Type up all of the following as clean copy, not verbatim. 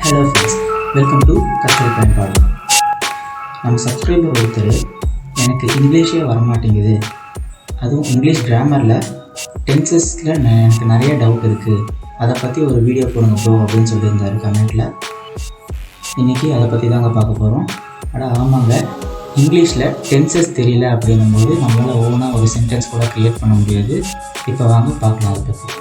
Hello friends, welcome to கற்றல் பயன்பாடு. நம்ம சப்ஸ்கிரைபர் ஒருத்தர் எனக்கு இங்கிலீஷே வரமாட்டேங்குது, அதுவும் இங்கிலீஷ் கிராமரில் டென்சஸில் எனக்கு நிறைய டவுட் இருக்குது, அதை பற்றி ஒரு வீடியோ போடுங்க ப்ரோ அப்படின்னு சொல்லியிருந்தார் கமெண்ட்டில். இன்றைக்கி அதை பற்றி தாங்க பார்க்க போகிறோம். ஆனால் ஆமாங்க, இங்கிலீஷில் டென்சஸ் தெரியல அப்படின்னும்போது நம்மளால் ஓனாக ஒரு சென்டென்ஸ் கூட க்ரியேட் பண்ண முடியாது. இப்போ வாங்க பார்க்கலாம் அதை பற்றி.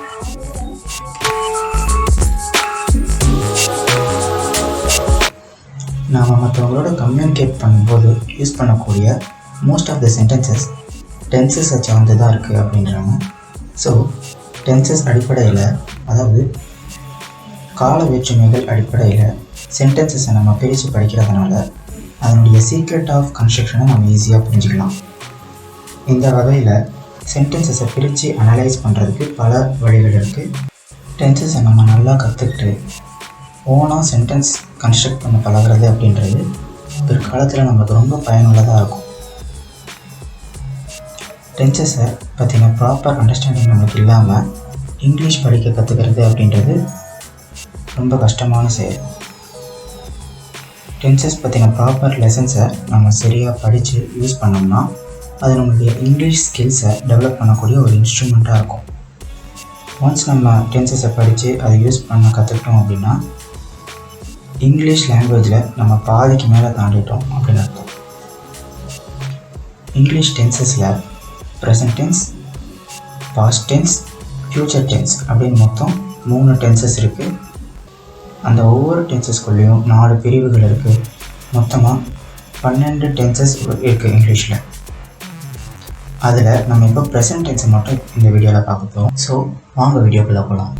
நாம் மற்றவங்களோட கம்யூனிகேட் பண்ணும்போது யூஸ் பண்ணக்கூடிய most of the sentences tenses வச்சு வந்து தான் இருக்குது அப்படின்றாங்க. ஸோ டென்சஸ் அடிப்படையில், அதாவது கால வேற்றுமைகள் அடிப்படையில் சென்டென்சஸை நம்ம பிரித்து படிக்கிறதுனால அதனுடைய சீக்ரெட் ஆஃப் கன்ஸ்ட்ரக்ஷனை நம்ம ஈஸியாக புரிஞ்சுக்கலாம். இந்த வகையில் சென்டென்சஸை பிரித்து அனலைஸ் பண்ணுறதுக்கு பல வழிகள் இருக்குது. டென்சஸை நம்ம நல்லா கற்றுக்கிட்டு ஓனாக சென்டென்ஸ் கன்ஸ்ட்ரக்ட் பண்ண பழகிறது அப்படின்றது பிற்காலத்தில் நம்மளுக்கு ரொம்ப பயனுள்ளதாக இருக்கும். டென்சஸை பற்றின ப்ராப்பர் அண்டர்ஸ்டாண்டிங் நம்மளுக்கு இல்லாமல் இங்கிலீஷ் படிக்க கற்றுக்கிறது அப்படின்றது ரொம்ப கஷ்டமான செயல். டென்சஸ் பற்றின ப்ராப்பர் லெசன்ஸை நம்ம சரியாக படித்து யூஸ் பண்ணோம்னா அது நம்மளுடைய இங்கிலீஷ் ஸ்கில்ஸை டெவலப் பண்ணக்கூடிய ஒரு இன்ஸ்ட்ருமெண்ட்டாக இருக்கும். ஒன்ஸ் நம்ம டென்சஸை படித்து அதை யூஸ் பண்ண கற்றுக்கிட்டோம் அப்படின்னா இங்கிலீஷ் லாங்குவேஜில் நம்ம பாதிக்கு மேலே தாண்டிட்டோம் அப்படின்னு அர்த்தம். இங்கிலீஷ் டென்சஸில் present tense, past tense, future tense அப்படின்னு மொத்தம் 3 டென்சஸ் இருக்குது. அந்த ஒவ்வொரு டென்சஸ்குள்ளேயும் 4 பிரிவுகள் இருக்குது. மொத்தமாக 12 டென்சஸ் இருக்குது இங்கிலீஷில். அதில் நம்ம இப்போ ப்ரெசன்ட் டென்ஸை மட்டும் இந்த வீடியோவில் பார்க்க போகிறோம். ஸோ வாங்க வீடியோக்குள்ளே போகலாம்.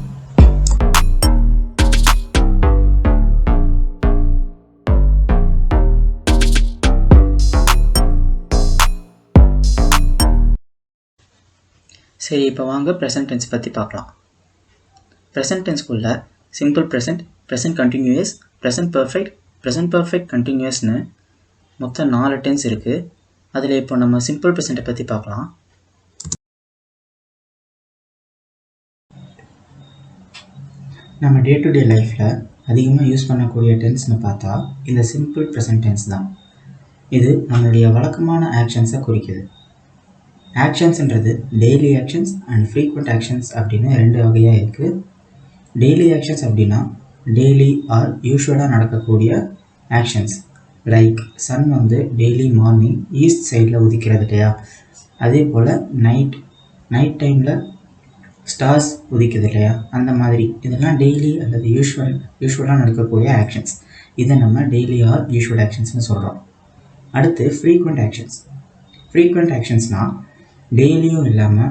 சரி, இப்போ வாங்க ப்ரெசன்ட் டென்ஸ் பற்றி பார்க்கலாம். ப்ரெசன்ட் டென்ஸ்குள்ளே simple present, present continuous, present perfect, present perfect கண்டினியூஸ்னு மொத்தம் 4 டென்ஸ் இருக்குது. அதில் இப்போ நம்ம சிம்பிள் ப்ரெசண்ட்டை பற்றி பார்க்கலாம். நம்ம டே டு டே லைஃப்பில் அதிகமாக யூஸ் பண்ணக்கூடிய டென்ஸ்னு பார்த்தா இந்த சிம்பிள் ப்ரெசன்ட் டென்ஸ் தான். இது நம்மளுடைய வழக்கமான ஆக்ஷன்ஸை குறிக்குது. ஆக்ஷன்ஸ்ன்றது daily actions and frequent actions அப்படின்னு 2 வகையாக இருக்குது. டெய்லி ஆக்ஷன்ஸ் அப்படின்னா டெய்லி ஆர் யூஸ்வலாக நடக்கக்கூடிய ஆக்ஷன்ஸ். லைக் சன் வந்து டெய்லி மார்னிங் ஈஸ்ட் சைடில் உதிக்கிறது இல்லையா, அதே போல் நைட் டைமில் ஸ்டார்ஸ் உதிக்கிறது இல்லையா, அந்த மாதிரி இதெல்லாம் டெய்லி அல்லது யூஸ்வலாக நடக்கக்கூடிய ஆக்ஷன்ஸ். இதை நம்ம டெய்லி ஆர் யூஸ்வல் ஆக்ஷன்ஸ்னு சொல்கிறோம். அடுத்து ஃப்ரீக்வெண்ட் ஆக்ஷன்ஸ். ஃப்ரீக்வெண்ட் ஆக்ஷன்ஸ்னால் டெய்லியும் இல்லாமல்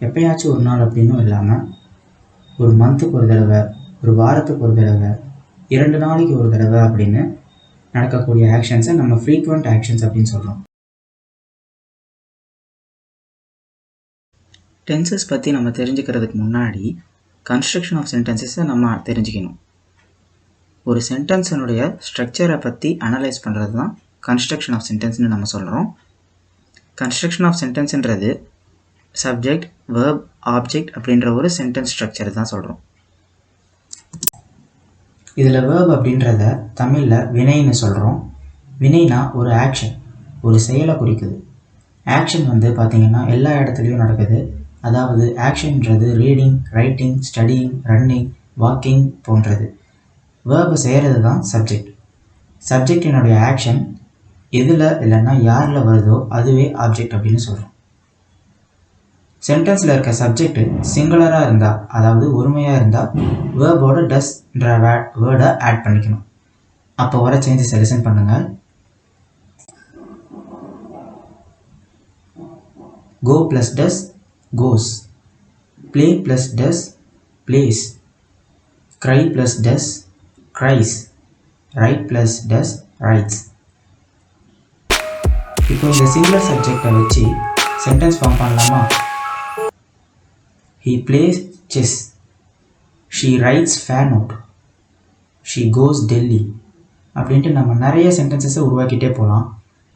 எப்போயாச்சும் ஒரு நாள் அப்படின்னும் இல்லாமல் ஒரு மந்த்துக்கு ஒரு தடவை, ஒரு வாரத்துக்கு ஒரு தடவை, 2 நாளைக்கு ஒரு தடவை அப்படின்னு நடக்கக்கூடிய ஆக்ஷன்ஸை நம்ம ஃப்ரீக்வெண்ட் ஆக்ஷன்ஸ் அப்படின்னு சொல்கிறோம். டென்சஸ் பற்றி நம்ம தெரிஞ்சுக்கிறதுக்கு முன்னாடி கன்ஸ்ட்ரக்ஷன் ஆஃப் சென்டென்சஸை நம்ம தெரிஞ்சுக்கணும். ஒரு சென்டென்ஸினுடைய ஸ்ட்ரக்சரை பற்றி அனலைஸ் பண்ணுறது தான் கன்ஸ்ட்ரக்ஷன் ஆஃப் சென்டென்ஸ்னு நம்ம சொல்கிறோம். கன்ஸ்ட்ரக்ஷன் ஆஃப் சென்டென்ஸ்ன்றது சப்ஜெக்ட், வேர்ப், ஆப்ஜெக்ட் அப்படின்ற ஒரு சென்டென்ஸ் ஸ்ட்ரக்சர் தான் சொல்கிறோம். இதில் வேர்ப் அப்படின்றத தமிழில் வினைன்னு சொல்கிறோம். வினைனா ஒரு ஆக்ஷன், ஒரு செயலை குறிக்குது. ஆக்ஷன் வந்து பார்த்திங்கன்னா எல்லா இடத்துலையும் நடக்குது. அதாவது ஆக்ஷன்ன்றது reading, writing, studying, running, walking போன்றது. வேர்பை செய்கிறது தான் சப்ஜெக்ட். சப்ஜெக்டினுடைய ஆக்ஷன் எதில் இல்லைன்னா யாரில் வருதோ அதுவே ஆப்ஜெக்ட் அப்படின்னு சொல்கிறோம். சென்டென்ஸில் இருக்க சப்ஜெக்ட் சிங்குலராக இருந்தால், அதாவது ஒருமையாக இருந்தால், வேர்போட டஸ்ன்ற வேர்டை ஆட் பண்ணிக்கணும். அப்போ வர சேஞ்சஸை லிசன் பண்ணுங்கள். கோ ப்ளஸ் டஸ் கோஸ், ப்ளே ப்ளஸ் டஸ் பிளேஸ், க்ரை ப்ளஸ் டஸ் க்ரைஸ், ரைட் ப்ளஸ் டஸ் ரைட்ஸ். இப்போ இந்த சிங்குலர் சப்ஜெக்டை வச்சு சென்டென்ஸ் ஃபார்ம் பண்ணலாமா? He plays chess, she writes fan note, she goes Delhi அப்படின்ட்டு நம்ம நிறைய சென்டென்சஸை உருவாக்கிட்டே போகலாம்.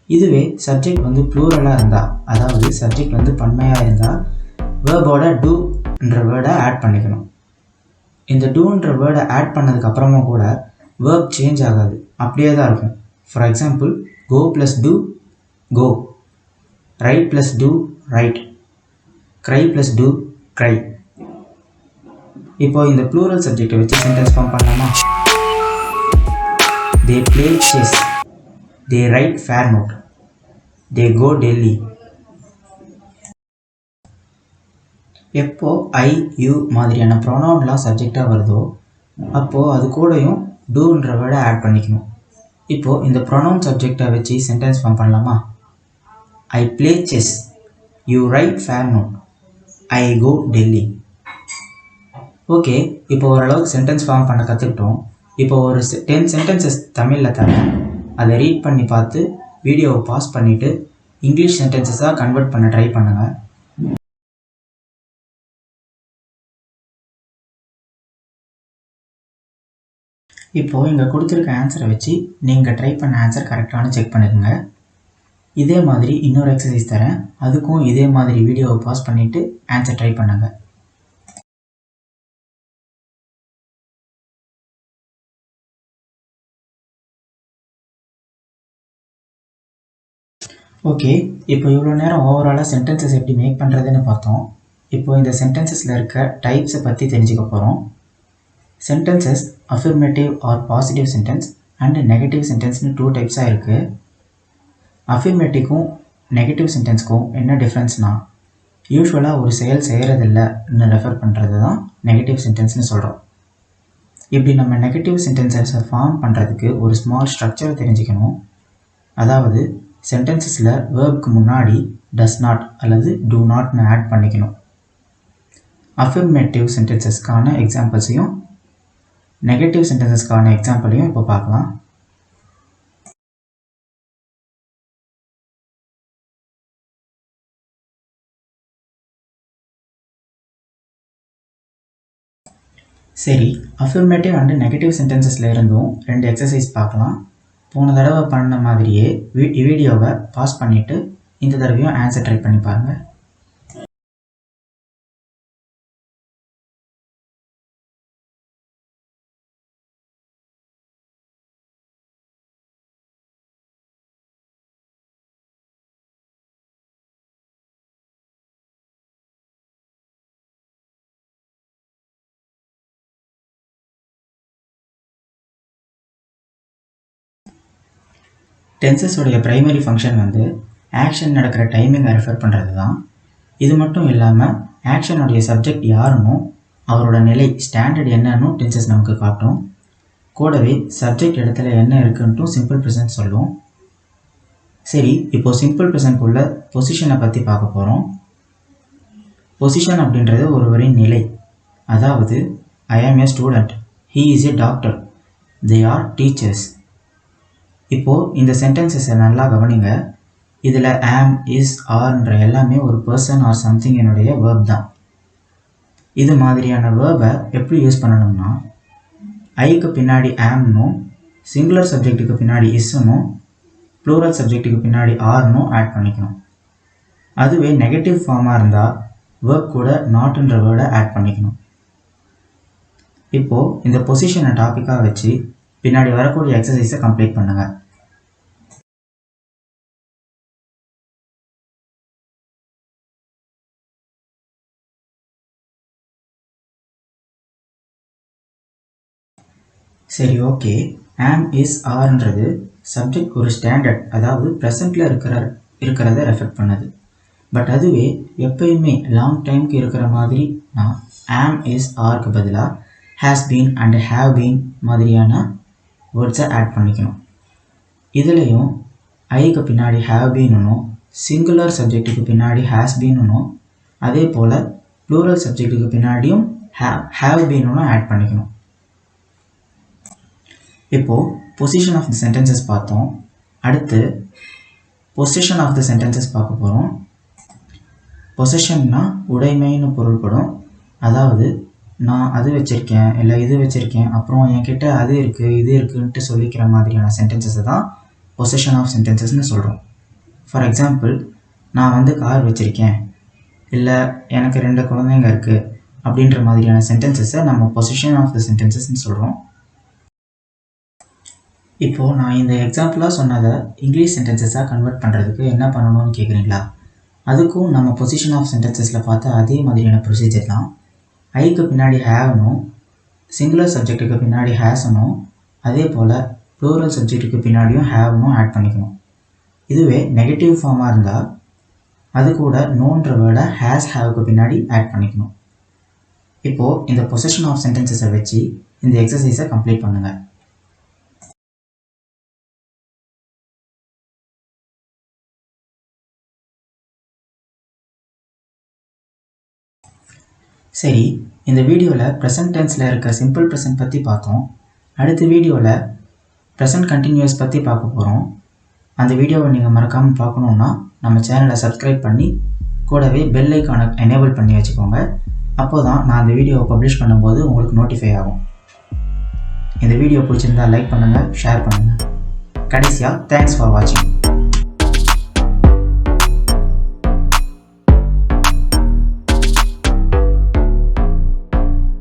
இதுவே சப்ஜெக்ட் வந்து ப்ளூரலாக இருந்தால், அதாவது சப்ஜெக்ட் வந்து பன்மையாக இருந்தால், வேர்போட டூன்ற வேர்டை ஆட் பண்ணிக்கணும். இந்த டூன்ற வேர்டை ஆட் பண்ணதுக்கு அப்புறமா கூட வேர்ப் சேஞ்ச் ஆகாது, அப்படியே தான் இருக்கும். For example, go plus two go, write plus two write, cry plus two cry. இப்போ இந்த ப்ளூரல் சப்ஜெக்டை வச்சு சென்டென்ஸ் ஃபார்ம் பண்ணலாமா? They play chess, they write fair note, they go Delhi. எப்போ ஐ யூ மாதிரியான ப்ரொனவுன்லாம் சப்ஜெக்டாக வருதோ அப்போது அது கூடயும் டூன்ற வேர்டை ஆட் பண்ணிக்கணும். இப்போது இந்த ப்ரொனவுன் சப்ஜெக்டை வச்சு சென்டென்ஸ் ஃபார்ம் பண்ணலாமா? I play chess, you write fair note, I go Delhi. Okay, இப்போ ஓரளவுக்கு சென்டென்ஸ் ஃபார்ம் பண்ண கற்றுக்கிட்டோம். இப்போ ஒரு 10 சென்டென்சஸ் தமிழில் தரேன், அதை ரீட் பண்ணி பார்த்து வீடியோவை பாஸ் பண்ணிவிட்டு இங்கிலீஷ் சென்டென்சஸாக கன்வெர்ட் பண்ண ட்ரை பண்ணுங்கள். இப்போது இங்கே கொடுத்துருக்க ஆன்சரை வச்சு நீங்கள் ட்ரை பண்ண ஆன்சர் கரெக்டானு செக் பண்ணிக்கோங்க. இதே மாதிரி இன்னொரு எக்ஸசைஸ் தரேன், அதுக்கும் இதே மாதிரி வீடியோவை பாஸ் பண்ணிவிட்டு ஆன்சர் ட்ரை பண்ணுங்கள். ஓகே, இப்போ இவ்வளோ நேரம் ஓவராலாக சென்டென்சஸ் எப்படி மேக் பண்ணுறதுன்னு பார்த்தோம். இப்போ இந்த சென்டென்சஸில் இருக்க டைப்ஸை பற்றி தெரிஞ்சுக்க போகிறோம். Sentences affirmative or positive sentence and negative சென்டென்ஸ்னு 2 டைப்ஸாக இருக்குது. அஃபர்மேட்டிவ்க்கும் நெகட்டிவ் சென்டென்ஸ்க்கும் என்ன டிஃப்ரென்ஸ்னால், யூஸ்வலாக ஒரு செயல் செய்கிறதில்லன்னு ரெஃபர் பண்ணுறது தான் நெகட்டிவ் சென்டென்ஸ்னு சொல்கிறோம். இப்படி நம்ம நெகட்டிவ் சென்டென்சஸை ஃபார்ம் பண்ணுறதுக்கு ஒரு ஸ்மால் ஸ்ட்ரக்சரை தெரிஞ்சுக்கணும். அதாவது சென்டென்சஸில் வேர்புக்கு முன்னாடி டஸ் நாட் அல்லது டூ நாட்னு ஆட் பண்ணிக்கணும். அஃபர்மேட்டிவ் சென்டென்சஸ்க்கான எக்ஸாம்பிள்ஸையும் நெகட்டிவ் சென்டென்சஸ்க்கான எக்ஸாம்பிளையும் இப்போ பார்க்கலாம். சரி, அஃபர்மேட்டிவ் அண்டு நெகட்டிவ் சென்டென்சஸில் இருந்தும் 2 எக்ஸசைஸ் பார்க்கலாம். போன தடவை பண்ண மாதிரியே வீடியோவை பாஸ் பண்ணிவிட்டு இந்த தடவையும் ஆன்சர் ட்ரை பண்ணி பாருங்கள். டென்சஸோடைய ப்ரைமரி ஃபங்க்ஷன் வந்து ஆக்ஷன் நடக்கிற டைமிங்கை ரெஃபர் பண்ணுறது தான். இது மட்டும் இல்லாமல் ஆக்ஷனுடைய சப்ஜெக்ட் யாருன்னு, அவரோட நிலை ஸ்டாண்டர்ட் என்னன்னு டென்சஸ் நமக்கு காட்டும். கூடவே சப்ஜெக்ட் இடத்துல என்ன இருக்குன்ட்டும் சிம்பிள் ப்ரெசன்ட் சொல்லும். சரி, இப்போது சிம்பிள் ப்ரெசன்ட்குள்ள பொசிஷனை பற்றி பார்க்க போகிறோம். பொசிஷன் அப்படின்றது ஒருவரின் நிலை. அதாவது I am a student, he is a doctor, they are teachers. இப்போது இந்த சென்டென்சஸை நல்லா கவனிங்க. இதில் ஆம், இஸ், ஆர்ன்ற எல்லாமே ஒரு பர்சன் ஆர் சம்திங் என்னுடைய வேர்ப் தான். இது மாதிரியான வேர்பை எப்படி யூஸ் பண்ணணும்னா, ஐக்கு பின்னாடி ஆம்னும், சிங்குலர் சப்ஜெக்ட்டுக்கு பின்னாடி இஸ்னும், ப்ளூரல் சப்ஜெக்ட்டுக்கு பின்னாடி ஆர்னும் ஆட் பண்ணிக்கணும். அதுவே நெகட்டிவ் ஃபார்மாக இருந்தால் வேர்ப் கூட நாட்ன்ற வேர்டை ஆட் பண்ணிக்கணும். இப்போது இந்த பொசிஷனை டாப்பிக்காக வச்சு பின்னாடி வரக்கூடிய எக்ஸசைஸை கம்ப்ளீட் பண்ணுங்கள். சரி, ஓகே. ஆம், இஸ், ஆர்ன்றது சப்ஜெக்ட் ஒரு ஸ்டாண்டர்ட், அதாவது ப்ரெசண்ட்டில் இருக்கிறத ரெஃபெக்ட் பண்ணுது. பட் அதுவே எப்பயுமே லாங் டைமுக்கு இருக்கிற மாதிரி நான் ஆம், இஸ், ஆருக்கு பதிலாக has been and have been மாதிரியான வேர்ட்ஸை ஆட் பண்ணிக்கணும். இதுலேயும் ஐக்கு பின்னாடி ஹேவ் பீனும், சிங்குலர் சப்ஜெக்ட்டுக்கு பின்னாடி ஹேஸ் பீனும், அதே போல் ப்ளூரல் சப்ஜெக்ட்டுக்கு பின்னாடியும் ஹேவ் பீனும் ஆட் பண்ணிக்கணும். இப்போது பொசிஷன் ஆஃப் த சென்டென்சஸ் பார்த்தோம். அடுத்து பொசிஷன் ஆஃப் த சென்டென்சஸ் பார்க்க போகிறோம். பொசிஷன்னா உடைமைன்னு பொருள்படும். அதாவது நான் அது வச்சுருக்கேன், இல்லை இது வச்சுருக்கேன், அப்புறம் என்கிட்ட அது இருக்குது இது இருக்குன்ட்டு சொல்லிக்கிற மாதிரியான சென்டென்சஸை தான் பொசிஷன் ஆஃப் சென்டென்சஸ்ன்னு சொல்கிறோம். ஃபார் எக்ஸாம்பிள், நான் வந்து கார் வச்சுருக்கேன், இல்லை எனக்கு 2 குழந்தைங்க இருக்குது அப்படின்ற மாதிரியான சென்டென்சஸை நம்ம பொசிஷன் ஆஃப் த சென்டென்சஸ்ன்னு சொல்கிறோம். இப்போது நான் இந்த எக்ஸாம்பிளாக சொன்னதை இங்கிலீஷ் சென்டென்சஸாக கன்வெர்ட் பண்ணுறதுக்கு என்ன பண்ணணும்னு கேட்குறீங்களா? அதுக்கும் நம்ம பொசிஷன் ஆஃப் சென்டென்சஸில் பார்த்த அதே மாதிரியான ப்ரொசீஜர் தான். ஐக்கு பின்னாடி ஹேவனும், சிங்குலர் சப்ஜெக்ட்டுக்கு பின்னாடி ஹேஸனும், அதே போல் ப்ளூரல் சப்ஜெக்ட்டுக்கு பின்னாடியும் ஹேவனும் ஆட் பண்ணிக்கணும். இதுவே நெகட்டிவ் ஃபார்மாக இருந்தால் அது கூட நோன்ற வேர்டை ஹேஸ் ஹேவுக்கு பின்னாடி ஆட் பண்ணிக்கணும். இப்போது இந்த பொசிஷன் ஆஃப் சென்டென்சஸை வச்சு இந்த எக்ஸசைஸை கம்ப்ளீட் பண்ணுங்கள். சரி, இந்த வீடியோவில் ப்ரெசன்ட் டென்ஸில் இருக்க சிம்பிள் ப்ரெசன்ட் பற்றி பார்த்தோம். அடுத்த வீடியோவில் ப்ரெசன்ட் கண்டினியூஸ் பற்றி பார்க்க போகிறோம். அந்த வீடியோவை நீங்கள் மறக்காமல் பார்க்கணுன்னா நம்ம சேனலை சப்ஸ்கிரைப் பண்ணி கூடவே பெல் ஐக்கானை எனேபிள் பண்ணி வச்சுக்கோங்க. அப்போ தான் நான் அந்த வீடியோவை பப்ளிஷ் பண்ணும்போது உங்களுக்கு நோட்டிஃபை ஆகும். இந்த வீடியோ பிடிச்சிருந்தால் லைக் பண்ணுங்கள், ஷேர் பண்ணுங்கள். கடைசியாக தேங்க்ஸ் ஃபார் வாட்சிங்.